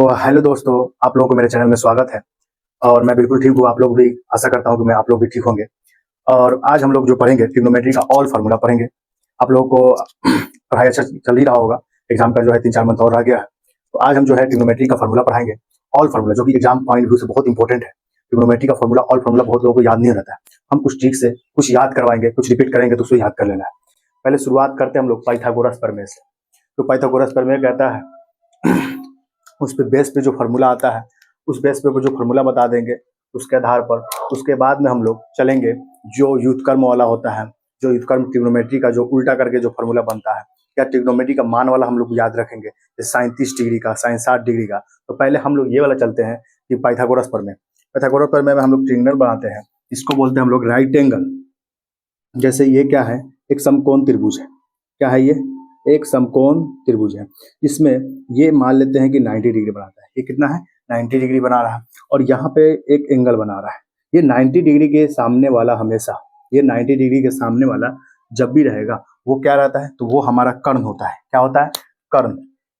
तो हेलो दोस्तों, आप लोगों को मेरे चैनल में स्वागत है। और मैं बिल्कुल ठीक हूँ। आप लोग भी, आशा करता हूँ कि मैं आप लोग भी ठीक होंगे। और आज हम लोग जो पढ़ेंगे ट्रिग्नोमेट्री का ऑल फार्मूला पढ़ेंगे। आप लोगों को पढ़ाई अच्छा चल ही रहा होगा। एग्जाम का जो है 3-4 मंथ और रह गया है। तो आज हम जो है ट्रिग्नोमेट्री का फार्मूला पढ़ाएंगे, ऑल फार्मूला, जो कि एग्जाम पॉइंट व्यू से बहुत इंपॉर्टेंट है। ट्रिग्नोमेट्री का फार्मूला, ऑल फार्मूला बहुत लोगों को याद नहीं रहता है। हम कुछ ट्रिक से कुछ याद करवाएंगे, कुछ रिपीट करेंगे तो उसको याद कर लेना है। पहले शुरुआत करते हैं हम लोग पाइथागोरस प्रमेय से। तो पाइथागोरस प्रमेय कहता है उस पे बेस पे जो फार्मूला आता है, उस बेस पे वो जो फार्मूला बता देंगे, उसके आधार पर उसके बाद में हम लोग चलेंगे जो व्युत्क्रम वाला होता है, जो व्युत्क्रम ट्रिग्नोमेट्री का जो उल्टा करके जो फार्मूला बनता है, या ट्रिग्नोमेट्री का मान वाला हम लोग याद रखेंगे, जैसे साइन 30 डिग्री का, साइन 60 डिग्री का। तो पहले हम लोग ये वाला चलते हैं कि पाइथागोरस प्रमेय। पाइथागोरस प्रमेय में हम लोग ट्रिग्नल बनाते हैं, इसको बोलते हैं हम लोग राइट एंगल। जैसे ये क्या है, एक समकोण त्रिभुज है। क्या है ये? एक समकोण त्रिभुज है, जिसमें ये मान लेते हैं कि 90 डिग्री बनाता है। ये कितना है? 90 डिग्री बना रहा है। और यहाँ पे एक एंगल बना रहा है। ये 90 डिग्री के सामने वाला हमेशा, ये 90 डिग्री के सामने वाला जब भी रहेगा वो क्या रहता है? तो वो हमारा कर्ण होता है। क्या होता है? कर्ण।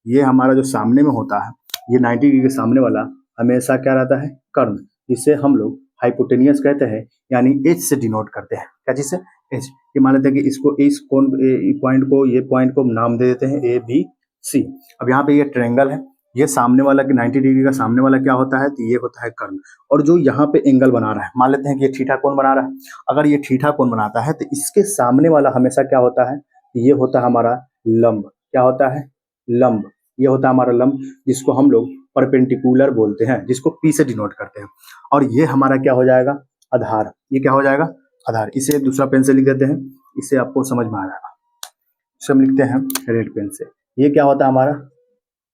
ये हमारा जो सामने में होता है, ये 90 डिग्री के सामने वाला हमेशा क्या रहता है? कर्ण। जिसे हम लोग हाइपोटेनियस कहते हैं, यानी एच से डिनोट करते हैं। क्या चीज से? एच। ये मान लेते हैं कि इसको, इस कोण पॉइंट को, ये पॉइंट को नाम दे देते हैं ए बी सी। अब यहाँ पे ये ट्रायंगल है, ये सामने वाला कि 90 डिग्री का सामने वाला क्या होता है? तो ये होता है कर्ण। और जो यहाँ पे एंगल बना रहा है, मान लेते हैं कि ये थीटा कोण बना रहा है। अगर ये थीटा कोण बनाता है तो इसके सामने वाला हमेशा क्या होता है? ये होता है हमारा लंब। क्या होता है? लंब। ये होता है हमारा लंब, जिसको हम लोग परपेंडिकुलर बोलते हैं, जिसको पी से डिनोट करते हैं। और ये हमारा क्या हो जाएगा? आधार। ये क्या हो जाएगा? आधार। इसे दूसरा पेन से लिख देते हैं, इससे आपको समझ में आ जाएगा। इसे हम लिखते हैं रेड पेन से। ये क्या होता है हमारा?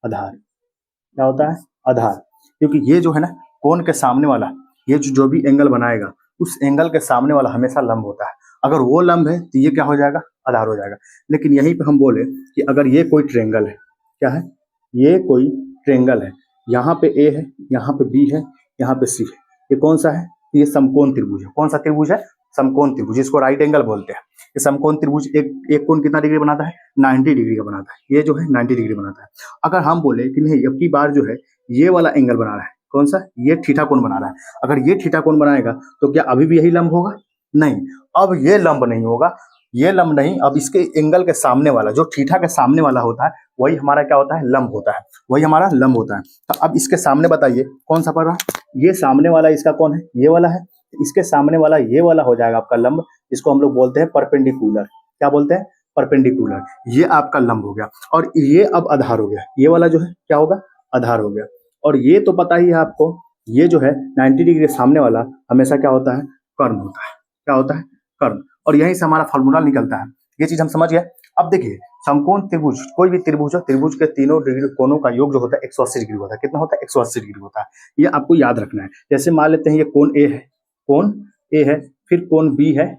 आधार। क्या होता है? आधार। क्योंकि ये जो है ना, कोण के सामने वाला, ये जो भी एंगल बनाएगा, उस एंगल के सामने वाला हमेशा लंब होता है। अगर वो लंब है तो ये क्या हो जाएगा? आधार हो जाएगा। लेकिन यहीं पे हम बोले कि अगर ये कोई ट्रायंगल है, क्या है? ये कोई ट्रायंगल है, यहाँ पे ए है, यहाँ पे बी है, यहाँ पे सी है। ये कौन सा है? ये समकोण त्रिभुज है। कौन सा त्रिभुज है? समकोण त्रिभुज, इसको राइट एंगल बोलते हैं। ये समकोण त्रिभुज एक कोण कितना डिग्री बनाता है? 90 डिग्री का बनाता है। ये जो है 90 डिग्री बनाता है। अगर हम बोले कि नहीं, अब की बार जो है ये वाला एंगल बना रहा है, कौन सा? ये थीटा कोण बना रहा है। अगर ये थीटा कोण बनाएगा तो क्या अभी भी यही लंब होगा? नहीं, अब ये लंब नहीं होगा। ये लंब नहीं, अब इसके एंगल के सामने वाला, जो थीटा के सामने वाला होता है, वही हमारा क्या होता है? लंब होता है। वही हमारा लंब होता है। तो अब इसके सामने बताइए कौन सा पड़ रहा है? ये सामने वाला इसका कौन है? ये वाला है। इसके सामने वाला ये वाला हो जाएगा आपका लंब, इसको हम लोग बोलते हैं परपेंडिकुलर। क्या बोलते हैं? परपेंडिकुलर। ये आपका लंब हो गया। और ये अब आधार हो गया। ये वाला जो है क्या होगा? आधार हो गया। और ये तो पता ही है आपको, ये जो है 90 डिग्री के सामने वाला हमेशा क्या होता है? कर्ण होता है। क्या होता है? कर्ण। और यहीं से हमारा फॉर्मूला निकलता है। ये चीज हम समझ गए। अब देखिए, समकोण त्रिभुज, कोई भी त्रिभुज हो, त्रिभुज के तीनों डिग्री कोणों का योग जो होता है 180 डिग्री होता है। कितना होता है? 180 डिग्री होता है। ये आपको याद रखना है। जैसे मान लेते हैं ये कोण ए है, कोण ए है, फिर कोण बी है,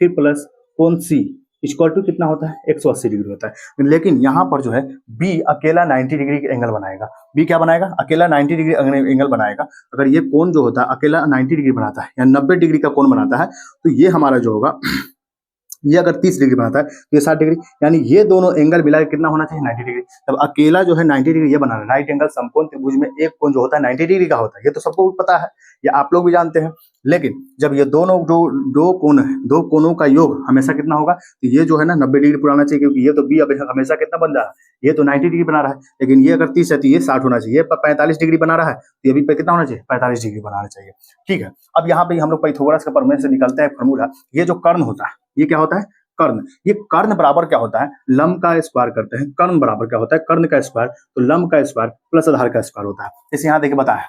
फिर प्लस कोण सी, इक्वल टू कितना होता है? 180 डिग्री होता है। लेकिन यहाँ पर जो है बी अकेला 90 डिग्री का एंगल बनाएगा। बी क्या बनाएगा? अकेला 90 डिग्री एंगल बनाएगा। अगर ये कोण जो होता है अकेला 90 डिग्री बनाता है, या 90 डिग्री का कोण बनाता है, तो ये हमारा जो होगा, ये अगर 30 डिग्री बनाता है तो ये 60 डिग्री, यानी ये दोनों एंगल मिला के कितना होना चाहिए? 90 डिग्री। तब अकेला जो है 90 डिग्री ये बनाना है। राइट एंगल समकोण त्रिभुज में एक कोण जो होता है 90 डिग्री का होता है। ये तो सबको पता है, ये आप लोग भी जानते हैं। लेकिन जब ये दोनों जो दो कोण है, दो कोणों का योग हमेशा कितना होगा? तो ये जो है ना 90 डिग्री बनाना चाहिए, क्योंकि ये तो बी अब हमेशा कितना बन रहा है? ये तो 90 डिग्री बना रहा है। लेकिन ये अगर 30 है तो ये 60 होना चाहिए। 45 डिग्री बना रहा है तो ये भी कितना होना चाहिए? 45 डिग्री बनाना चाहिए। ठीक है। अब यहाँ पे हम लोग पाइथागोरस का प्रमेय से निकलता है फॉर्मूला। ये जो कर्ण होता है, ये क्या होता है? कर्ण। ये कर्ण बराबर क्या होता है? लंब का स्क्वायर करते हैं। कर्ण बराबर क्या होता है? कर्ण का स्क्वायर। तो लंब का स्क्वायर प्लस आधार का स्क्वायर होता है। जैसे यहाँ देखिए बताया,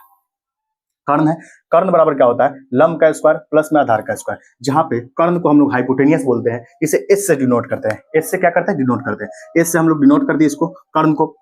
कर्ण है, कर्ण बराबर क्या होता है? लंब का स्क्वायर प्लस में आधार का स्क्वायर। जहां पे कर्ण को हम लोग हाइपोटेनियस बोलते हैं, इसे एस से डिनोट करते हैं। एस से क्या करते हैं? डिनोट करते हैं। एस से हम लोग डिनोट कर दिए इसको, कर्ण को।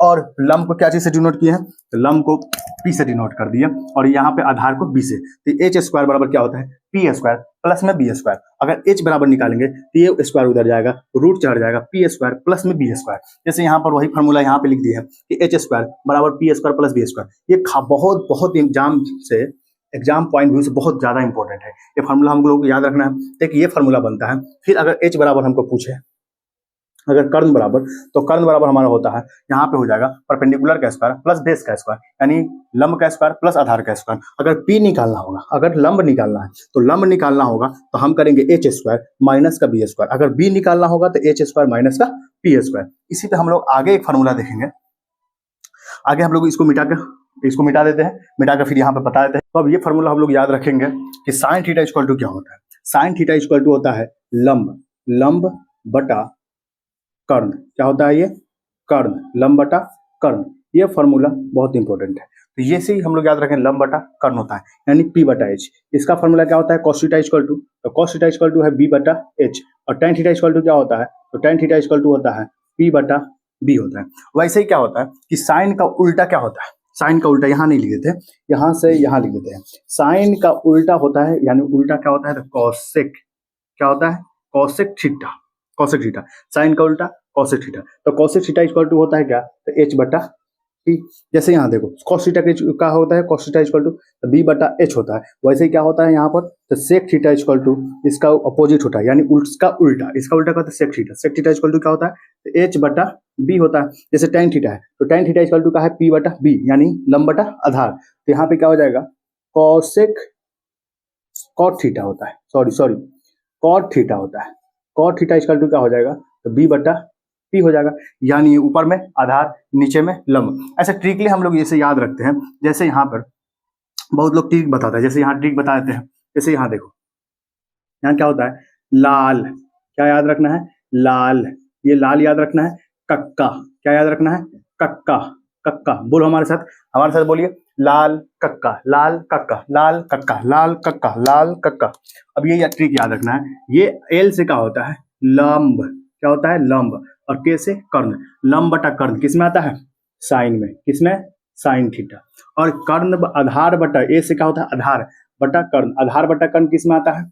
और लंब को क्या चीज से डिनोट किए हैं? तो लंब को पी से डिनोट कर दिया, और यहाँ पे आधार को बी से। तो एच स्क्वायर बराबर क्या होता है? पी स्क्वायर प्लस में बी स्क्वायर। अगर एच बराबर निकालेंगे तो ये स्क्वायर उधर जाएगा, रूट चढ़ जाएगा, पी स्क्वायर प्लस में बी स्क्वायर। जैसे यहाँ पर वही फॉर्मूला यहाँ पे लिख दिया है कि एच स्क्वायर बराबर p square plus b square. ये बहुत बहुत एग्जाम पॉइंट व्यू से बहुत ज्यादा इंपॉर्टेंट है। ये फार्मूला हम लोग को याद रखना है। देखिए ये फार्मूला बनता है। फिर अगर एच बराबर हमको पूछे अगर कर्ण बराबर, तो कर्ण बराबर हमारा होता है, यहाँ पे हो जाएगा परपेंडिकुलर का स्क्वायर प्लस बेस का स्क्वायर, यानी लंब का स्क्वायर प्लस आधार का स्क्वायर। अगर पी निकालना होगा, अगर लंब निकालना है तो लंब निकालना होगा तो हम करेंगे एच स्क्वायर माइनस का बी स्क्वायर। अगर बी निकालना होगा तो एच स्क्वायर माइनस का पी स्क्वायर। इसी पे हम लोग आगे एक फार्मूला देखेंगे। आगे हम लोग इसको मिटा देते हैं, मिटा कर फिर यहाँ पे बता देते हैं। तो अब ये फार्मूला हम लोग याद रखेंगे कि साइन थीटा इक्वल टू क्या होता है। साइन थीटा इक्वल टू होता है लंब बटा कर्ण। क्या होता है ये? कर्ण, लंब बटा कर्ण। ये फार्मूला बहुत इंपॉर्टेंट है, तो ये से ही हम लोग याद रखें, लंब बटा कर्ण होता है, यानी पी बटा एच। इसका फार्मूला क्या होता है? कॉस थीटा इक्वल टू, तो कॉस थीटा इक्वल टू है बी बटा एच। और tan थीटा इक्वल टू क्या होता है? तो tan थीटा इक्वल टू होता है पी बटा बी होता है। वैसे ही क्या होता है कि साइन का उल्टा क्या होता है? साइन का उल्टा यहाँ नहीं लिख देते, यहाँ से यहाँ लिख देते हैं। साइन का उल्टा होता है, यानी उल्टा क्या होता है? तो कॉसेक। क्या होता है? Cosec theta. Cosec theta, sine का उल्टा कॉसेक थीटा। तो कॉसेक थीटा इक्वल टू होता है क्या? तो एच बटा पी। जैसे यहाँ देखो कॉस थीटा का होता है cos theta equal to b बटा एच होता है। वैसे ही क्या होता है यहाँ पर? तो सेक थीटा इक्वल टू इसका अपोजिट होता है, यानी इसका उल्टा। इसका उल्टा कहते हैं sec theta. Sec theta equal to क्या होता है? तो एच बटा बी होता है। जैसे tan थीटा है तो tan थीटा इक्वल टू का है पी बटा बी, यानी लंब बटा आधार। तो यहाँ पे क्या हो जाएगा? कॉसेक कॉट थीटा होता है, सॉरी कॉट थीटा होता है। कॉट थीटा इक्वल टू क्या हो जाएगा? तो बी बटा पी हो जाएगा, यानी ऊपर में आधार नीचे में लंब। ऐसे ट्रिकली हम लोग इसे याद रखते हैं। जैसे यहाँ पर बहुत लोग ट्रिक बताते हैं, जैसे यहाँ ट्रिक बता देते हैं। जैसे यहाँ देखो, यहाँ क्या होता है? लाल। क्या याद रखना है? लाल। ये लाल याद रखना है। कक्का। क्या याद रखना है? कक्का। कक्का बोलो हमारे साथ बोलिए, लाल कक्का, लाल कक्का, लाल कक्का, लाल कक्का, लाल कक्का। अब ये ट्रिक याद रखना है। ये एल से क्या होता है? लंब। क्या होता है? लंब। और के से कर्ण। लंब बटा कर्ण किस में आता है? साइन में। किसमें? Sine theta. और कर्ण आधार बटा, ए से क्या होता है? आधार बटा कर्ण। आधार बटा कर्ण किस में आता है?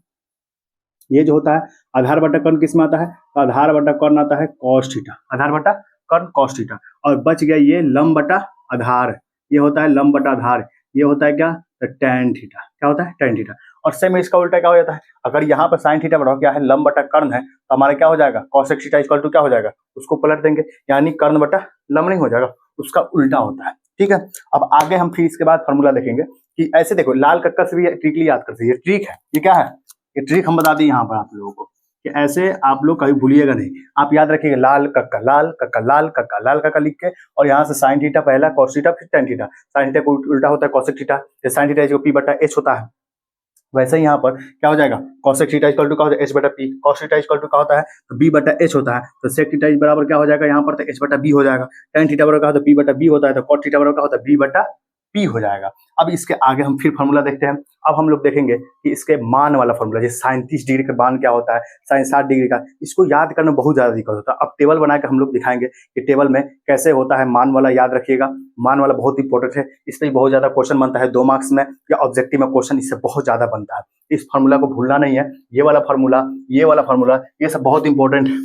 ये जो होता है आधार बटा कर्ण किस में आता है? तो आधार बटा कर्ण आता है कॉस थीटा। आधार बटा कर्ण कॉस थीटा। और बच गया ये लंब बटा आधार। ये होता है लंब बटा आधार। ये होता है क्या? तो tan थीटा। क्या होता है? tan theta. और सेम इसका उल्टा क्या हो जाता है? अगर यहाँ पर साइन थीटा बढ़ाओ क्या है? लंब बटा कर्ण है, तो हमारा क्या हो जाएगा? कॉसेक थीटा इक्वल टू क्या हो जाएगा? उसको पलट देंगे, यानी कर्ण बटा लंब नहीं हो जाएगा, उसका उल्टा होता है। ठीक है, अब आगे हम फिर इसके बाद फॉर्मूला देखेंगे कि ऐसे देखो लाल कक्का से भी ट्रिकली याद करते हैं। ये ट्रिक है, ये क्या है? ये ट्रिक हम बता दें यहाँ पर आप लोगों को कि ऐसे आप लोग कभी भूलिएगा नहीं। आप याद रखिएगा लाल कक्का, लाल कक्का, लाल कक्का, लाल कक्का लिख के, और यहाँ से साइन थीटा पहला, कॉस थीटा, फिर tan थीटा। साइन थीटा को उल्टा होता है कॉसेक थीटा। साइन थीटा जो पी बटा एच होता है, वैसे ही यहाँ पर क्या हो जाएगा? कॉसेक थीटा इक्वल टू क्या होता है? एच बटा p. Cos theta equal to क्या होता है? तो बी बटा एच होता है। तो सेक थीटा बराबर क्या हो जाएगा यहाँ पर? तो एच बटा बी हो जाएगा। tan थीटा बराबर क्या होता है? पी बटा बी होता है। तो कॉट थीटा बराबर क्या होता है? बी बटा पी हो जाएगा। अब इसके आगे हम फिर फॉर्मूला देखते हैं। अब हम लोग देखेंगे कि इसके मान वाला फॉर्मूला, जैसे साइन 30 डिग्री का मान क्या होता है, साइन 60 डिग्री का, इसको याद करना बहुत ज्यादा दिक्कत होता है। अब टेबल बनाकर हम लोग दिखाएंगे कि टेबल में कैसे होता है मान वाला। याद रखिएगा, मान वाला बहुत इंपॉर्टेंट है। इस पर बहुत ज्यादा क्वेश्चन बनता है 2 मार्क्स में, या ऑब्जेक्टिव में क्वेश्चन इससे बहुत ज्यादा बनता है। इस फॉर्मूला को भूलना नहीं है। ये वाला फॉर्मूला, ये वाला फॉर्मूला, ये सब बहुत इंपॉर्टेंट है।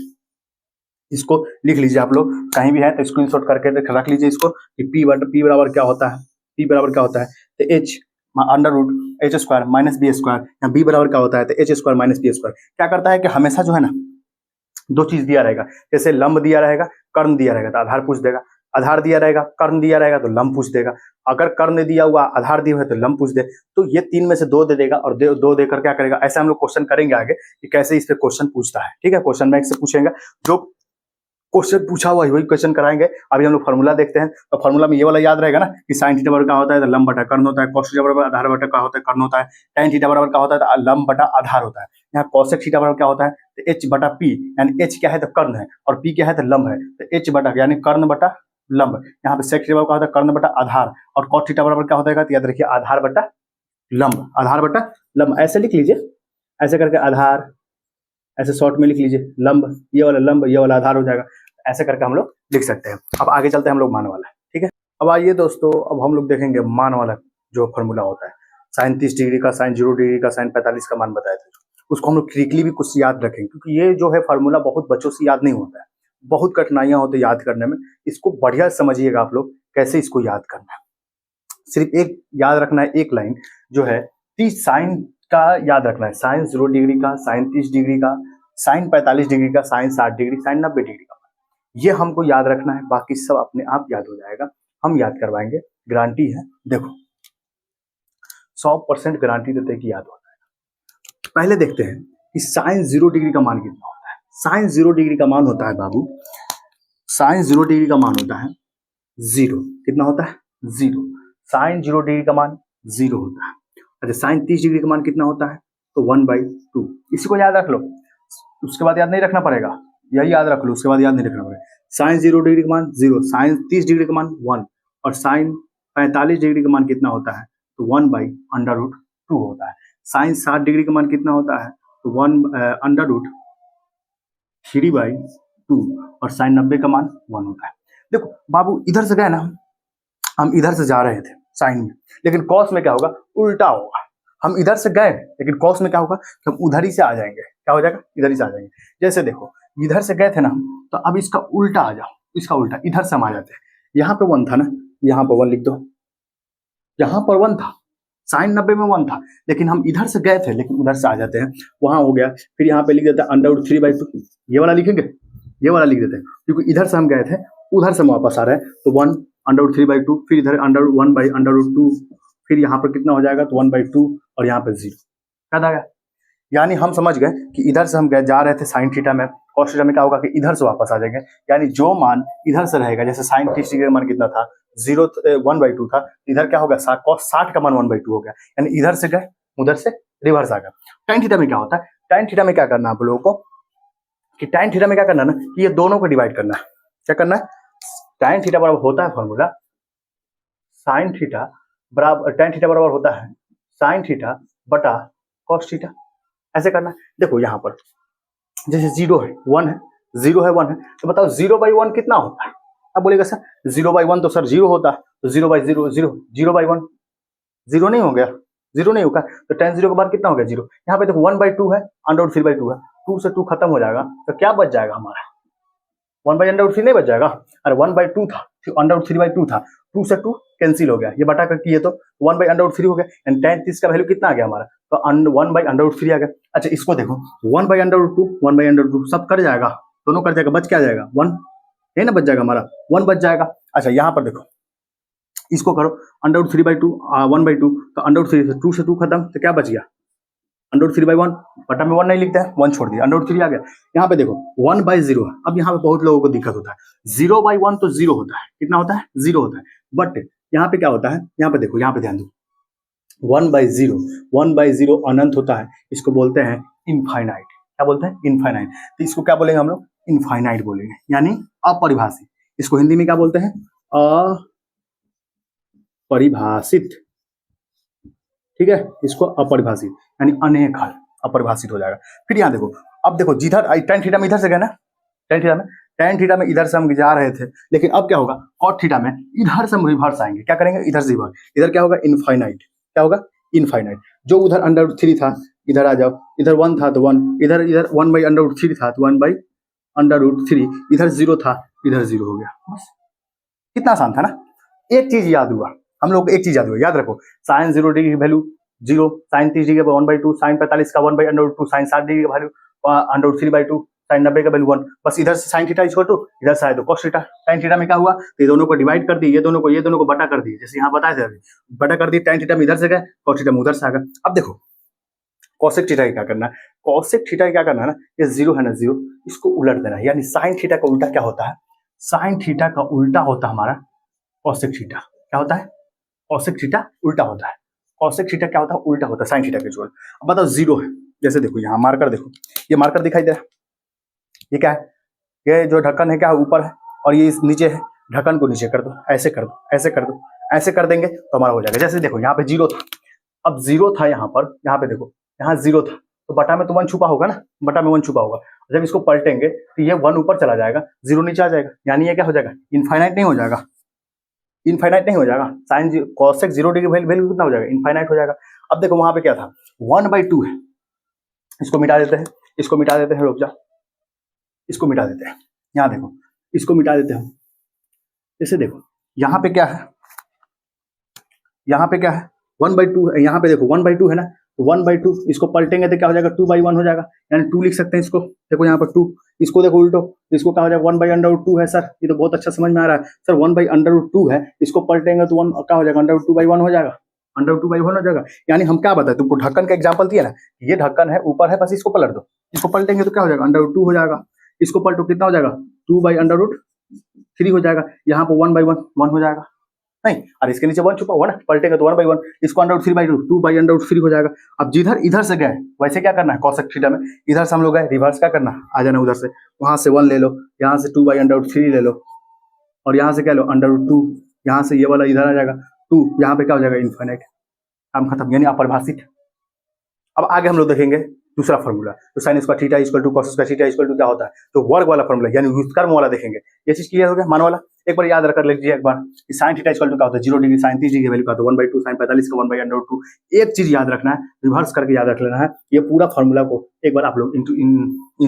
इसको लिख लीजिए आप लोग, कहीं भी है तो स्क्रीनशॉट करके रख लीजिए इसको कि पी बराबर क्या होता है? पी बराबर क्या होता है? तो h under root h square minus b square. यहाँ बी बराबर क्या होता है? तो h square minus b square. क्या करता है कि हमेशा जो है ना, 2 चीज दिया रहेगा। जैसे लंब दिया रहेगा, कर्ण दिया रहेगा, तो आधार पूछ देगा। आधार दिया रहेगा, कर्ण दिया रहेगा, तो लंब पूछ देगा। अगर कर्ण दिया हुआ, आधार दिया हुआ है, तो लंब पूछ दे। तो ये 3 में से 2 दे देगा, और 2 देकर क्या करेगा? ऐसे हम लोग क्वेश्चन करेंगे आगे कि कैसे इस पे क्वेश्चन पूछता है। ठीक है, क्वेश्चन बैंक से पूछेंगे, जो क्वेश्चन पूछा हुआ है वही क्वेश्चन कराएंगे। अभी हम लोग फॉर्मूला देखते हैं। तो फॉर्मूला में ये वाला याद रहेगा ना कि साइन थीटा बराबर क्या होता है? तो लंब बटा कर्ण होता है। कॉस थीटा बराबर आधार बटा क्या होता है? कर्ण होता है। tan थीटा बराबर क्या होता है? तो लंब बटा आधार होता है। यहाँ कॉसेक थीटा बराबर क्या होता है? तो एच बटा पी, यानी एच क्या है? तो कर्ण है, और पी क्या है? तो लंब है। तो एच बटा यानी कर्ण बटा लंब। यहाँ पे सेक थीटा बराबर क्या होता है? कर्ण बटा आधार। और कॉट थीटा बराबर क्या होता है? तो याद रखिए आधार बटा लंब। आधार बटा लंब ऐसे लिख लीजिए, ऐसे करके आधार, ऐसे शॉर्ट में लिख लीजिए लंब, ये वाला लंब, ये वाला आधार हो जाएगा। ऐसे करके हम लोग लिख सकते हैं। अब आगे चलते हैं हम लोग मान वाला। ठीक है, अब आइए दोस्तों, अब हम लोग देखेंगे मान वाला जो फॉर्मूला होता है। साइन 30 डिग्री का, साइन 0 डिग्री का, साइन 45 का मान बताए थे, उसको हम लोग ट्रिकली भी कुछ याद रखेंगे, क्योंकि ये जो है फॉर्मूला बहुत बच्चों से याद नहीं होता है, बहुत कठिनाइयां होती है याद करने में। इसको बढ़िया समझिएगा आप लोग कैसे इसको याद करना है। सिर्फ एक याद रखना है, एक लाइन जो है 30 साइन का याद रखना है। साइन 0 डिग्री का, साइन 30 डिग्री का, साइन 45 डिग्री का, साइन 60 डिग्री, साइन 90 डिग्री का। ये हमको याद रखना है, बाकी सब अपने आप याद हो जाएगा, हम याद करवाएंगे, गारंटी है। देखो 100% गारंटी देते हैं कि याद हो जाएगा। पहले देखते हैं कि साइन 0 डिग्री का मान कितना होता है। साइन 0 डिग्री का मान होता है बाबू, साइन 0 डिग्री का मान होता है 0। कितना होता है? 0। साइन 0 डिग्री का मान 0 होता है। अच्छा, साइन 30 डिग्री का मान कितना होता है? तो 1/2। इसी को याद रख लो, उसके बाद याद नहीं रखना पड़ेगा, यही याद रख लो, उसके बाद याद नहीं रखना पड़ेगा। साइन 0 डिग्री का मान 0, साइन 30 डिग्री का मान 1, और साइन 45 डिग्री का मान कितना होता है? तो 1/√2 होता है। साइन 60 डिग्री का मान कितना होता है? तो 1/√3/2, और साइन 90 का मान 1 होता है। देखो बाबू, इधर से गए ना, हम इधर से जा रहे थे साइन में, लेकिन कॉस में क्या होगा? उल्टा होगा। हम इधर से गए, लेकिन कॉस में क्या होगा? हम उधर ही से आ जाएंगे। क्या हो जाएगा? इधर ही से आ जाएंगे। जैसे देखो, इधर से गए थे ना, तो अब इसका उल्टा आ जाओ, इसका उल्टा इधर से हम आ जाते हैं। यहाँ पे 1 था ना, यहाँ पर 1 लिख दो, यहाँ पर 1 था, साइन 90 में 1 था, लेकिन हम इधर से गए थे, लेकिन उधर से आ जाते हैं, वहां हो गया। फिर यहाँ पे लिख देते हैं √3/2, ये वाला लिखेंगे, ये वाला लिख देते हैं, क्योंकि इधर से हम गए थे, उधर से हम वापस आ रहे हैं, तो 1/3/2, फिर इधर 1/√2, फिर यहाँ पर कितना हो जाएगा? तो 1/2, और यहाँ पे 0। याद आ गया? यानी हम समझ गए कि इधर से हम गए, जा रहे थे साइन थीटा में, कॉस थीटा में क्या होगा कि इधर से वापस आ जाएंगे। यानी जो मान इधर से रहेगा, जैसे साइन 30 डिग्री का मान कितना था? 1/2 था, इधर क्या होगा? कॉस 60 का मान 1/2 हो गया, यानी इधर से गए, उधर से रिवर्स आ गया। टाइन थीटा में क्या होता है? टाइन थीटा में क्या करना है आप लोगों को, कि टाइन थीटा में क्या करना है ना, कि ये दोनों को डिवाइड करना है। क्या करना है? टाइन थीटा बराबर होता है फॉर्मूला, साइन थीटा बराबर, टाइन थीटा बराबर होता है साइन थीटा बटा कॉस थीटा। ऐसे करना है। देखो यहाँ पर जैसे 0 है, 1 है, 0 है, 1 है, तो बताओ 0/1 कितना होता है? अब बोलेगा सर 0/1 तो सर 0 होता है, तो 0/0 0, 0/1 0 नहीं हो गया, 0 नहीं होगा, तो tan 0 के बाद कितना हो गया? 0। यहाँ पे देखो 1/2 है, √3/2 है, 2 से 2 खत्म हो जाएगा, तो क्या बच जाएगा हमारा? 1/√3 नहीं बच जाएगा? अरे 1/2 था, फिर √3/2 था, 2 से 2 कैंसिल हो गया, ये बटा कर किए तो 1/√3 हो गया, एंड tan 30 का वैल्यू कितना आ गया हमारा? तो 1/√3 आ गया। अच्छा, इसको देखो 1/√2, 1/√2 सब कट जाएगा, दोनों कट जाएगा, बच क्या जाएगा? 1 है ना, बच जाएगा हमारा, 1 बच जाएगा। अच्छा, यहाँ पर देखो, इसको करो √3/2, 1/2, तो √3 से 2 से 2 खत्म, तो क्या बच गया? √3/1, बटा में 1 नहीं लिखते हैं, 1 छोड़ दिया, √3 आ गया। यहाँ पे देखो 1/0 है। अब यहाँ पे बहुत लोगों को दिक्कत होता है, 0/1 तो 0 होता है, कितना होता है? 0 होता है, बट यहाँ पे क्या होता है? यहाँ पे देखो, यहाँ पे ध्यान दो, 1/0, 1/0 अनंत होता है, इसको बोलते हैं इनफाइनाइट। क्या बोलते हैं? इनफाइनाइट। तो इसको क्या बोलेंगे हम लोग? इनफाइनाइट बोलेंगे, यानी अपरिभाषित। इसको हिंदी में क्या बोलते हैं? अपरिभाषित। ठीक है, इसको अपरिभाषित यानी अनेक हल, अपरिभाषित हो जाएगा। फिर यहाँ देखो, अब देखो जिधर tan थीटा में इधर से गए ना, tan थीटा में इधर से हम जा रहे थे, लेकिन अब क्या होगा? cot थीटा में इधर से हम रिवर्स आएंगे। क्या करेंगे? इधर से रिवर्स। इधर क्या होगा? इनफाइनाइट। क्या होगा? इनफाइनाइट। जो उधर √3 था, इधर आ जाओ, इधर 1 था तो 1, इधर 1/√3 था तो 1/√3, इधर 0 था, इधर 0 हो गया। बस, कितना आसान था ना। एक चीज याद हुआ हम लोग को, एक चीज याद हुआ, याद रखो, साइन 0 डिग्री की वैल्यू 0, साइन 30 डिग्री का 1/2, साइन 45 का 1/√2, साइन 60 डिग्री का वैल्यू √3/2, साइन 90 का वैल्यू 1। बस इधर से साइन थीटा इक्वल टू, इधर से आए तो कॉस थीटा। साइन थीटा में क्या हुआ? तो ये दोनों को डिवाइड कर दी, ये दोनों को बटा कर दी, जैसे यहाँ बताए थे अभी, बटा कर दी। tan थीटा में इधर से गए, cos थीटा में उधर से आ गए। अब देखो cosec थीटा क्या करना है? cosec थीटा क्या करना है ना, ये 0 है ना, 0, इसको उलट देना है। यानी साइन थीटा का उल्टा क्या होता है? साइन थीटा का उल्टा होता है हमारा cosec थीटा। क्या होता है? cosec थीटा उल्टा होता है। cosec थीटा क्या होता है? उल्टा होता है साइन थीटा के जोड़। अब बताओ 0 है, जैसे देखो यहाँ मार्कर, देखो ये मार्कर दिखाई दे रहा है, ये क्या है? ये जो ढक्कन है क्या है? ऊपर है, और ये नीचे है। ढक्कन को नीचे कर दो, ऐसे कर दो, ऐसे कर दो, ऐसे कर देंगे तो हमारा हो जाएगा। जैसे देखो यहाँ पे 0 था, अब 0 था यहाँ पर, यहाँ पे देखो यहाँ 0 था, तो बटा में तो 1 छुपा होगा ना, बटा में 1 छुपा होगा। जब इसको पलटेंगे तो ये 1 ऊपर चला जाएगा, 0 नीचे आ जाएगा, यानी ये क्या हो जाएगा? इनफाइनाइट नहीं हो जाएगा, इनफाइनाइट नहीं हो जाएगा। साइन cosec 0 डिग्री वैल्यू कितना हो जाएगा? इनफाइनाइट हो जाएगा। अब देखो वहां पे क्या था? 1/2 है, इसको मिटा देते हैं, इसको मिटा देते हैं, रुक जा, इसको मिटा देते हैं। यहाँ देखो, इसको मिटा देते हैं। जैसे देखो यहाँ पे क्या है? यहाँ पे क्या है? 1/2 है। यहाँ पे देखो 1/2 है ना, तो 1/2, इसको पलटेंगे तो क्या हो जाएगा 2/1 हो जाएगा, यानी 2 लिख सकते हैं इसको। देखो यहाँ पर 2, इसको देखो उल्टो, इसको क्या हो जाएगा 1/√2 है सर, ये तो बहुत अच्छा समझ में आ रहा है सर। 1/√2 है, इसको पलटेंगे तो 1 क्या हो जाएगा √2/1 हो जाएगा, √2/1 हो जाएगा। यानी हम क्या बताए तुमको, ढक्कन का एग्जाम्पल दिया ना, ये ढक्कन है ऊपर है, बस इसको पलट दो, इसको पलटेंगे तो क्या हो जाएगा √2 हो जाएगा, इसको पलटो कितना हो जाएगा 2/√3 हो जाएगा, यहाँ पर 1/1 हो जाएगा नहीं, और इसके नीचे 1 छुपा हुआ ना, पलटेंगे तो 1/1, इसको √3/2 2/√3 हो जाएगा। अब जिधर इधर से गए वैसे क्या करना है cosec थीटा में, इधर से हम लोग गए रिवर्स क्या करना, आ जाना उधर से, वहां से 1 ले लो, यहाँ से 2/√3 ले लो, और यहाँ से क्या लो √2, यहाँ से ये वाला इधर आ जाएगा 2, यहाँ पे क्या हो जाएगा इन्फिनिट, काम खत्म, यानी अपरिभाषित। अब आगे हम लोग देखेंगे दूसरा फॉर्मूला, तो sine square theta equal to cos square theta equal to क्या होता है, तो वर्ग वाला फॉर्मूला यानी व्युत्क्रम वाला देखेंगे। ये चीज क्लियर हो गया, मान वाला एक बार याद रख लीजिए एक बार, साइन थीटा इक्वल टू क्या होता है 0 डिग्री साइन 30 डिग्री की वैल्यू का होता है 1/2 साइन 45 का 1/√2। एक चीज याद रखना है, रिवर्स करके याद रख लेना है, ये पूरा फॉर्मूला को एक बार आप लोग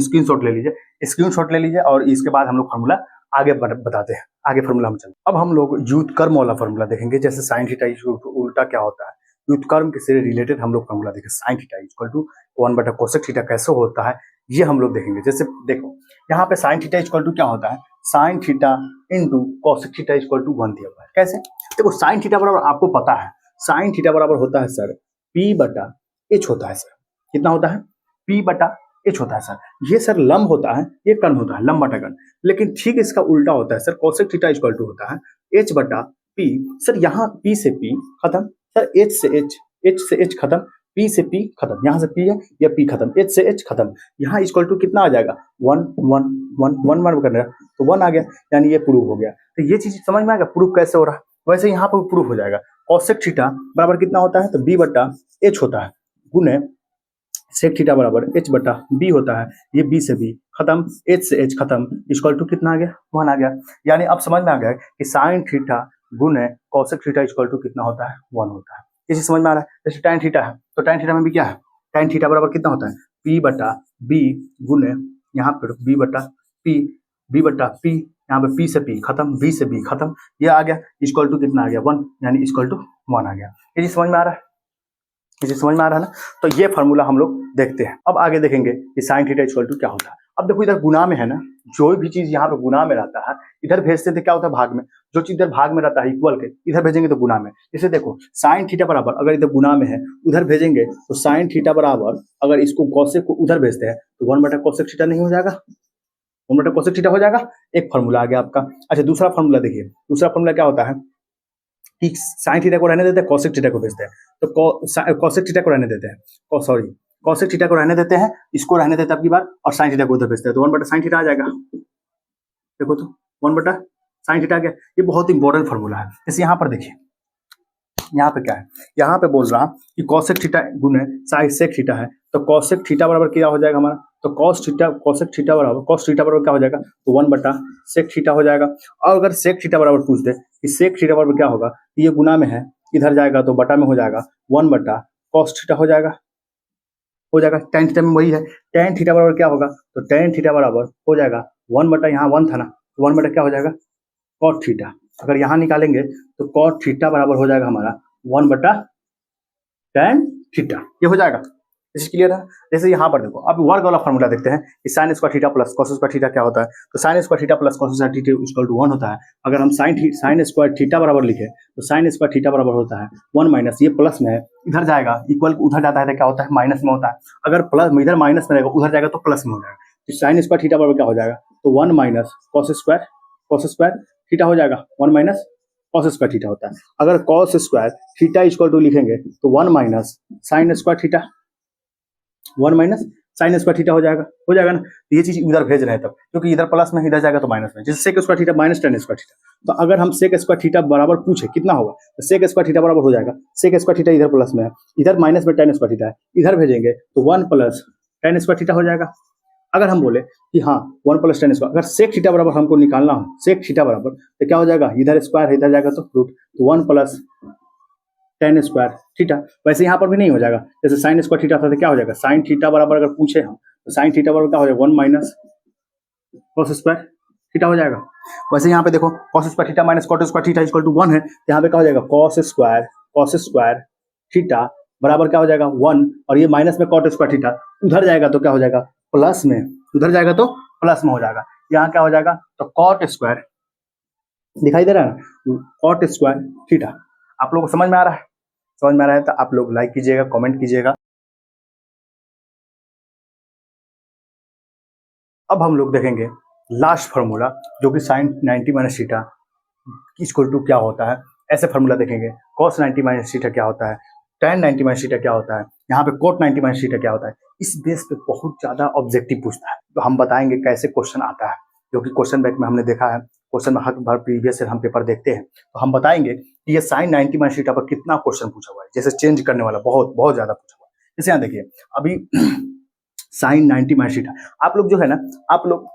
स्क्रीनशॉट ले लीजिए, स्क्रीनशॉट ले लीजिए, और इसके बाद हम लोग फॉर्मूला आगे बताते हैं, आगे फॉर्मूला हम चलते हैं। अब हम लोग व्युत्क्रम वाला फॉर्मूला देखेंगे, जैसे साइन थीटा इक्वल टू उल्टा क्या होता है, व्युत्क्रम से रिलेटेड हम लोग फॉर्मूला देखेंगे, sine theta equal to 1/cosec theta कैसे होता है ये हम लोग देखेंगे। जैसे देखो यहाँ पे साइन थीटा इक्वल टू क्या होता है, sine theta into cosec theta equal to 1 दिया हुआ है। कैसे, देखो साइन थीटा बराबर आपको पता है, साइन थीटा बराबर होता है सर P/H होता है सर, कितना होता है P/H होता है सर। ये सर लंब होता है, ये कर्ण होता है, लंब बटा कर्ण, लेकिन ठीक इसका उल्टा होता है sir, cosec theta equal to होता है H/P। सर यहाँ P से P खत्म, सर H से H खत्म, P से P खत्म, यहाँ से P है या P खत्म, H से H खत्म, यहाँ इक्वल टू कितना आ जाएगा 1 1 1 1 1 करने तो 1 आ गया, यानी ये प्रूफ हो गया। तो ये चीज समझ में आ गया प्रूफ कैसे हो रहा है, वैसे यहाँ पर प्रूफ हो जाएगा। कॉसेक थीटा बराबर कितना होता है, तो B/H होता है, गुने सेक थीटा बराबर H/B होता है, ये B से B खत्म, H से H खत्म, इक्वल टू कितना आ गया 1 आ गया। यानी अब समझ में आ गया कि साइन थीटा गुने कॉसेक थीटा इक्वल टू कितना होता है 1 होता है। ये चीज समझ में आ रहा है। जैसे tan थीटा है, तो tan थीटा में भी क्या है, tan थीटा बराबर कितना होता है P/B गुने यहाँ पर B/P, यहाँ पे P से P खत्म, B से B खत्म, ये आ गया, इक्वल टू कितना आ गया 1, यानी इक्वल टू 1 आ गया। ये चीज समझ में आ रहा है, ये चीज समझ में आ रहा है ना। तो ये फॉर्मूला हम लोग देखते हैं। अब आगे देखेंगे कि साइन थीटा इक्वल टू क्या होता है। अब देखो इधर गुना में है ना, जो भी चीज यहाँ पे गुना में रहता है इधर भेजते थे क्या होता है भाग में, जो चीज इधर भाग में रहता है इक्वल के इधर भेजेंगे तो गुना में। जैसे देखो साइन थीटा बराबर अगर इधर गुना में है उधर भेजेंगे तो साइन थीटा बराबर अगर इसको कॉसेक को उधर भेजते हैं तो 1/cosec थीटा नहीं हो जाएगा, 1/cosec थीटा हो जाएगा। एक फॉर्मूला आ गया आपका। अच्छा दूसरा फॉर्मूला देखिए, दूसरा फॉर्मूला क्या होता है कि साइन थीटा को रहने देते हैं, कॉसेक थीटा को भेजते हैं, तो कॉसेक थीटा को रहने देते हैं, सॉरी कॉसेक थीटा को रहने देते हैं, इसको रहने देते हैं आपकी बार, और साइन थीटा को उधर भेजते हैं, तो 1/sin थीटा आ जाएगा। देखो तो 1/sin थीटा आ गया। ये बहुत इंपॉर्टेंट फॉर्मूला है। जैसे यहाँ पर देखिए, यहाँ पे क्या है, यहाँ पे बोल रहा कि कॉसेक थीटा गुने सेक थीटा है, तो कॉसेक थीटा बराबर क्या हो जाएगा हमारा, तो कॉसेक थीटा बराबर कॉस थीटा बराबर क्या हो जाएगा, तो 1/sec थीटा हो जाएगा। और अगर सेक थीटा बराबर पूछ दे कि सेक थीटा बराबर क्या होगा, ये गुना में है इधर जाएगा तो बटा में हो जाएगा, 1/cos थीटा हो जाएगा, tan थीटा में वही है, tan थीटा बराबर क्या होगा, तो tan थीटा बराबर हो जाएगा 1/ यहाँ 1 था ना, 1/ क्या हो जाएगा cot थीटा। अगर यहाँ निकालेंगे तो cot थीटा बराबर हो जाएगा हमारा 1/tan थीटा, ये हो जाएगा। इस क्लियर है। जैसे यहाँ पर देखो अब वर्ग वाला फॉर्मूला देखते हैं कि sin square theta plus cos square theta क्या होता है, तो sin square theta plus cos square theta equal to 1 होता है। अगर हम sin स्क्वायर थीटा बराबर लिखे तो sin स्क्वायर थीटा बराबर होता है 1 माइनस, ये प्लस में है इधर जाएगा इक्वल उधर जाता है तो क्या होता है माइनस में होता है, अगर प्लस इधर माइनस में रहेगा उधर जाएगा तो प्लस में हो जाएगा। तो sin स्क्वायर थीटा बराबर क्या हो जाएगा, तो 1 माइनस cos स्क्वायर थीटा हो जाएगा, 1 माइनस cos स्क्वायर थीटा होता है। अगर cos square theta equal to लिखेंगे तो 1 minus sin square theta, 1 minus sin square theta हो जाएगा ना। ये चीज उधर भेज रहे हैं तब, क्योंकि इधर प्लस में इधर जाएगा तो माइनस में। जैसे sec square theta minus tan square theta, तो अगर हम sec स्क्वायर थीटा बराबर पूछे कितना होगा, तो sec स्क्वायर थीटा बराबर हो जाएगा, sec स्क्वायर थीटा इधर प्लस में है, इधर माइनस में tan स्क्वायर थीटा है, इधर भेजेंगे तो 1 प्लस tan स्क्वायर थीटा हो जाएगा। अगर हम बोले कि हाँ 1 प्लस tan स्क्वायर, अगर sec थीटा बराबर हमको निकालना हो, sec थीटा बराबर तो क्या हो जाएगा, इधर स्क्वायर है इधर जाएगा तो रूट, तो 1 प्लस tan स्क्वायर थीटा। वैसे यहाँ पर भी नहीं हो जाएगा, जैसे sin स्क्वायर थीटा था तो क्या हो जाएगा, sin थीटा बराबर अगर पूछे हम तो sin थीटा बराबर क्या हो जाएगा 1 माइनस cos स्क्वायर थीटा हो जाएगा। वैसे यहाँ पे देखो cos square theta minus cot square theta equal to 1 है, यहाँ पे क्या हो जाएगा cos स्क्वायर थीटा बराबर क्या हो जाएगा 1, और ये माइनस में कॉट स्क्वायर थीटा, उधर जाएगा तो क्या हो जाएगा प्लस में, उधर जाएगा तो प्लस में हो जाएगा। यहाँ क्या हो जाएगा तो कॉट स्क्वायर, दिखाई दे रहा है ना, कॉट स्क्वायर थीटा। आप लोगों को समझ में आ रहा है? समझ में आ रहा है तो आप लोग लाइक कीजिएगा, कमेंट कीजिएगा। अब हम लोग देखेंगे लास्ट फार्मूला, जो कि sine 90 minus theta equal to क्या होता है, ऐसे फार्मूला देखेंगे। कॉस 90 माइनस थीटा क्या होता है, tan 90 माइनस थीटा क्या होता है, यहाँ पे कोट 90 माइनस थीटा क्या होता है। इस बेस पे बहुत ज्यादा ऑब्जेक्टिव पूछता है, तो हम बताएंगे कैसे क्वेश्चन आता है, जो कि क्वेश्चन बैंक में हमने देखा है। क्वेश्चन में हर बार प्रीवियस से हम पेपर देखते हैं, तो हम बताएंगे कि ये साइन 90 माइनस थीटा पर कितना क्वेश्चन पूछा हुआ है, जैसे चेंज करने वाला बहुत बहुत ज्यादा पूछा हुआ है। जैसे यहाँ देखिए अभी साइन 90 माइनस थीटा, आप लोग जो है ना, आप लोग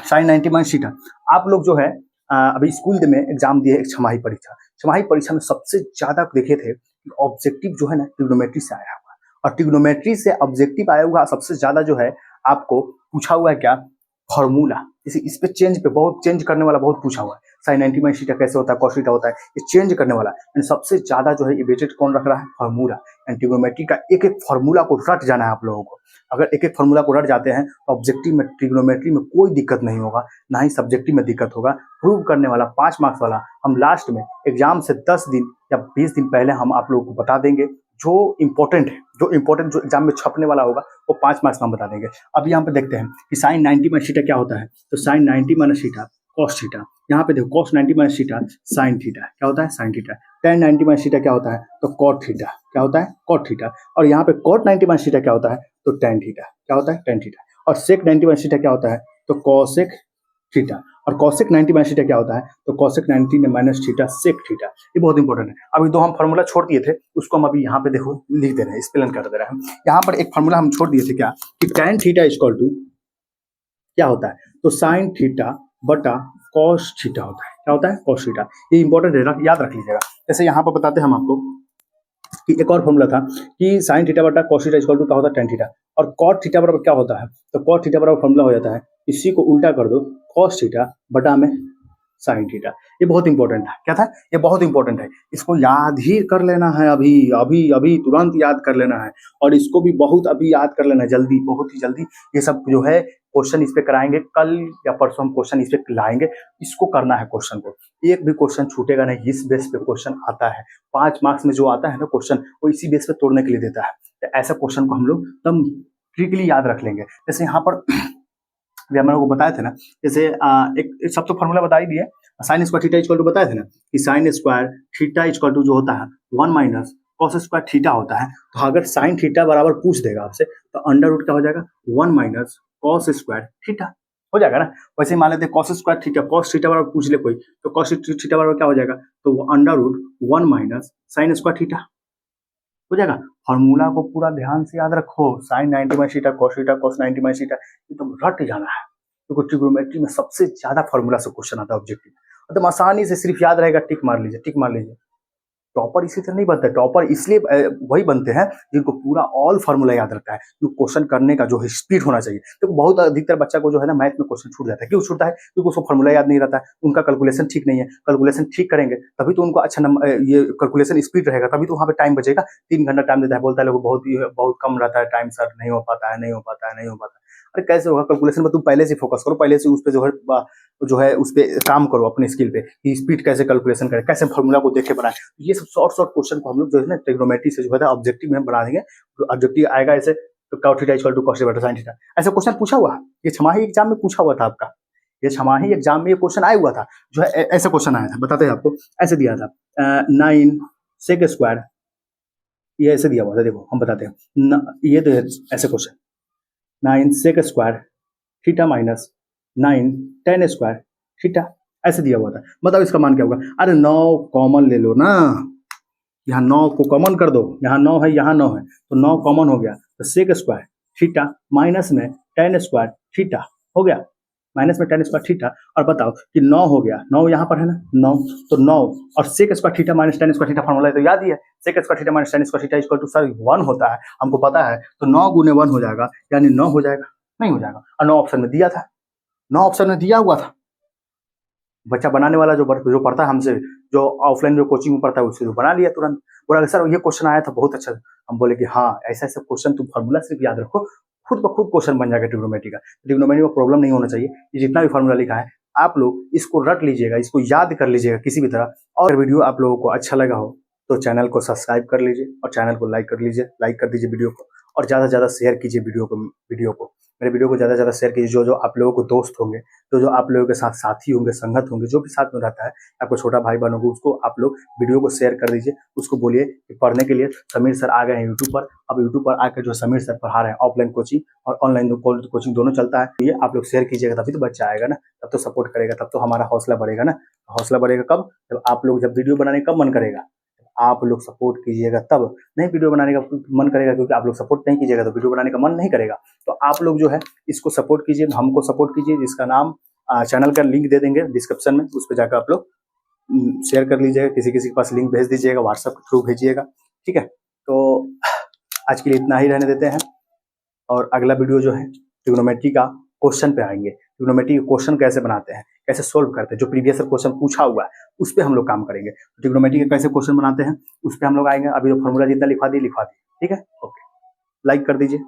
साइन 90 माइनस थीटा, आप लोग जो है अभी स्कूल में एग्जाम दिए छमाही परीक्षा, छमाही परीक्षा में सबसे ज्यादा देखे थे कि ऑब्जेक्टिव जो है ना ट्रिग्नोमेट्री से आया हुआ, और ट्रिग्नोमेट्री से ऑब्जेक्टिव आया हुआ सबसे ज्यादा जो है आपको पूछा हुआ है क्या, फॉर्मूला। इस पे चेंज पे बहुत चेंज करने वाला बहुत पूछा हुआ है। साइन 90 माइनस थीटा कैसे होता है, कॉस थीटा होता है, ये चेंज करने वाला है। सबसे ज्यादा जो है ये वेटेड कौन रख रहा है, फॉर्मूला। ट्रिग्नोमेट्री का एक एक फॉर्मूला को रट जाना है आप लोगों को। अगर एक एक फॉर्मूला को रट जाते हैं तो ऑब्जेक्टिव में ट्रिग्नोमेट्री में कोई दिक्कत नहीं होगा, ना ही सब्जेक्टिव में दिक्कत होगा। प्रूव करने वाला 5 मार्क्स वाला हम लास्ट में एग्जाम से 10 दिन या 20 दिन पहले हम आप लोगों को बता देंगे। जो इंपॉर्टेंट है, जो एग्जाम में छपने वाला होगा वो 5 मार्क्स में हम बता देंगे। अब यहाँ पे देखते हैं कि साइन 90 माइनस थीटा क्या होता है, तो sine 90 minus theta cos theta. यहाँ पे देखो cos 90 minus theta sine theta क्या होता है, sine theta. tan 90 minus theta क्या होता है, तो कॉट थीटा क्या होता है, कॉट थीटा। और यहाँ पे कॉट 90 माइनस थीटा क्या होता है, तो tan थीटा क्या होता है, tan थीटा। और सेक 90 माइनस थीटा क्या होता है, तो कॉसेक थीटा। और कॉसेक 90 माइनस थीटा क्या होता है, तो cosec 90 minus theta sec theta. ये बहुत इंपॉर्टेंट है। अभी दो हम फार्मूला छोड़ दिए थे, उसको हम अभी यहाँ पे देखो लिख दे रहे हैं, स्पेलिंग कर दे रहे हैं। यहाँ पर एक फार्मूला हम छोड़ दिए थे क्या, कि tan थीटा इक्वल टू क्या होता है, तो साइन थीटा बटा कॉस थीटा होता है। क्या होता है, कॉस थीटा। ये इंपॉर्टेंट है, याद रख लीजिएगा। जैसे यहाँ पर बताते हैं हम आपको कि एक और फॉर्मूला था कि साइन थीटा बटा कॉस थीटा इक्वल टू क्या होता है, tan थीटा। और कॉट थीटा बराबर क्या होता है, तो कॉट थीटा बराबर फॉर्मूला हो जाता है, इसी को उल्टा कर दो, कॉस थीटा बटा में साइन थीटा। ये बहुत इंपॉर्टेंट है। क्या था, ये बहुत इंपॉर्टेंट है, इसको याद ही कर लेना है, अभी अभी अभी तुरंत याद कर लेना है। और इसको भी बहुत अभी याद कर लेना है, जल्दी, बहुत ही जल्दी। ये सब जो है क्वेश्चन इस पे कराएंगे, कल या परसों हम क्वेश्चन इस पे लाएंगे। इसको करना है क्वेश्चन को, एक भी क्वेश्चन छूटेगा नहीं। इस बेस पे क्वेश्चन आता है, 5 मार्क्स में जो आता है ना क्वेश्चन, वो इसी बेस पे तोड़ने के लिए देता है। तो ऐसा क्वेश्चन को हम लोग एकदम ट्रिकली याद रख लेंगे। जैसे यहाँ पर हम लोग को बताए थे ना, जैसे एक सब तो फॉर्मूला बता ही दिए। Sine square theta equal to बताए थे ना, कि sine square theta equal to जो होता है 1 माइनस कॉस स्क्वायर थीटा होता है। तो अगर साइन थीटा बराबर पूछ देगा आपसे, तो अंडर रूट क्या हो जाएगा, 1 माइनस कॉस स्क्वायर थीटा हो जाएगा ना। वैसे मान लेते हैं cos square theta, cos theta बराबर पूछ ले कोई, तो कॉस थीटा बराबर क्या हो जाएगा, तो वो under root 1 minus sine square theta हो जाएगा। फॉर्मूला को पूरा ध्यान से याद रखो, sine 90 minus theta, cos 90 minus theta, एकदम रट जाना है। तो ट्रिग्नोमेट्री में सबसे ज्यादा फॉर्मूला से क्वेश्चन आता है ऑब्जेक्टिव, एकदम आसानी से सिर्फ याद रहेगा, टिक मार लीजिए, टिक मार लीजिए। टॉपर इसी तरह नहीं बनते, टॉपर इसलिए वही बनते हैं जिनको पूरा ऑल फार्मूला याद रहता है, जो क्वेश्चन करने का जो है स्पीड होना चाहिए। तो बहुत अधिकतर बच्चा को जो है ना मैथ में क्वेश्चन छूट जाता है। क्यों छूटता है, क्योंकि उसको फार्मूला याद नहीं रहता है, उनका कैलकुलेशन ठीक नहीं है। कैलकुलेशन ठीक करेंगे तभी तो उनको अच्छा नंबर, ये कैलकुलेशन स्पीड रहेगा, तभी तो वहाँ पे टाइम बचेगा। 3 घंटा टाइम देता है, बोलता है लोग बहुत कम रहता है टाइम, सर नहीं हो पाता है, नहीं हो पाता है, नहीं हो पाता है। अरे कैसे होगा, कैलकुलेशन में तुम पहले से फोकस करो, पहले से उस पर जो है उस पर काम करो, अपने स्किल पे, कि स्पीड कैसे कैलकुलेशन करें, कैसे फॉर्मूला को देखे बनाए। ये सब शॉर्ट क्वेश्चन को हम लोग जो है ना ट्रिग्नोमेट्री से जो है ऑब्जेक्टिव में बना देंगे। ऑब्जेक्टिव आएगा ऐसे, तो cot theta equal to cos बटा साइन थीटा, ऐसा क्वेश्चन पूछा हुआ, ये छमाही एग्जाम में पूछा हुआ था आपका, ये छमाही एग्जाम में ये क्वेश्चन आया हुआ था, जो है ऐसा क्वेश्चन आया था। बताते हैं आपको, ऐसे दिया था 9 सेक स्क्वायर, ये ऐसे दिया हुआ था, देखो हम बताते हैं ये तो ऐसे question, 9 sec square theta minus 9 tan square theta, ऐसे दिया हुआ था। बताओ इसका मान क्या होगा। अरे 9 कॉमन ले लो ना, यहाँ 9 को कॉमन कर दो, यहाँ 9 है, यहाँ 9 है, तो 9 कॉमन हो गया, तो सेक स्क्वायर थीटा माइनस में tan स्क्वायर थीटा हो गया, माइनस में tan स्क्वायर थीटा। और बताओ कि 9 हो गया, 9 यहाँ पर है ना, 9, तो 9 और sec square theta minus tan square theta formula है तो याद ही है, sec square theta minus tan square theta equal to sir 1 होता है, हमको पता है। तो 9 गुने 1 हो जाएगा, यानी 9 हो जाएगा, नहीं हो जाएगा। और 9 ऑप्शन में दिया था, 9 ऑप्शन में दिया हुआ था। बच्चा बनाने वाला जो पढ़ता है हमसे, जो ऑफलाइन जो कोचिंग में पढ़ता है, उससे जो बना लिया तुरंत। बोला कि सर ये क्वेश्चन आया था बहुत अच्छा। हम बोले कि हाँ ऐसा ऐसा क्वेश्चन तुम फॉर्मूला सिर्फ याद रखो, खुद ब खुद क्वेश्चन बन जाएगा ट्रिग्नोमेट्री का। ट्रिग्नोमेट्री में प्रॉब्लम नहीं होना चाहिए। ये जितना भी फॉर्मूला लिखा है आप लोग इसको रट लीजिएगा, इसको याद कर लीजिएगा किसी भी तरह। और वीडियो आप लोगों को अच्छा लगा हो तो चैनल को सब्सक्राइब कर लीजिए और चैनल को लाइक कर लीजिए, लाइक कर दीजिए वीडियो को, और ज़्यादा से ज़्यादा शेयर कीजिए वीडियो को मेरे वीडियो को ज़्यादा से ज़्यादा शेयर कीजिए। जो जो आप लोगों को दोस्त होंगे, जो आप लोगों के साथ साथी होंगे, संगत होंगे, जो भी साथ में रहता है, आपको छोटा भाई बहन होगा, उसको आप लोग वीडियो को शेयर कर दीजिए। उसको बोलिए कि पढ़ने के लिए समीर सर आ गए हैं यूट्यूब पर। अब यूट्यूब पर आकर जो समीर सर पढ़ा रहे हैं, ऑफलाइन कोचिंग और ऑनलाइन कोचिंग दोनों चलता है। ये आप लोग शेयर कीजिएगा तभी तो बच्चा आएगा ना, तब तो सपोर्ट करेगा, तब तो हमारा हौसला बढ़ेगा ना। हौसला बढ़ेगा कब? जब आप लोग, जब वीडियो बनाने का मन करेगा, आप लोग सपोर्ट कीजिएगा तब। नहीं वीडियो बनाने का मन करेगा, क्योंकि आप लोग सपोर्ट नहीं कीजिएगा तो वीडियो बनाने का मन नहीं करेगा। तो आप लोग जो है इसको सपोर्ट कीजिए, हमको सपोर्ट कीजिए, जिसका नाम चैनल का लिंक दे देंगे डिस्क्रिप्शन में, उस पर जाकर आप लोग शेयर कर लीजिएगा, किसी किसी के पास लिंक भेज दीजिएगा, व्हाट्सएप के थ्रू भेजिएगा, ठीक है। तो आज के लिए इतना ही रहने देते हैं, और अगला वीडियो जो है ट्रिग्नोमेट्री का क्वेश्चन पे आएंगे। ट्रिग्नोमेट्री के क्वेश्चन कैसे बनाते हैं, कैसे सोल्व करते हैं, जो प्रीवियस क्वेश्चन पूछा हुआ है उस पर हम लोग काम करेंगे। ट्रिग्नोमेट्री के कैसे क्वेश्चन बनाते हैं उस पर हम लोग आएंगे। अभी जो फॉर्मूला जितना लिखवा दी, ठीक है। ओके, लाइक कर दीजिए।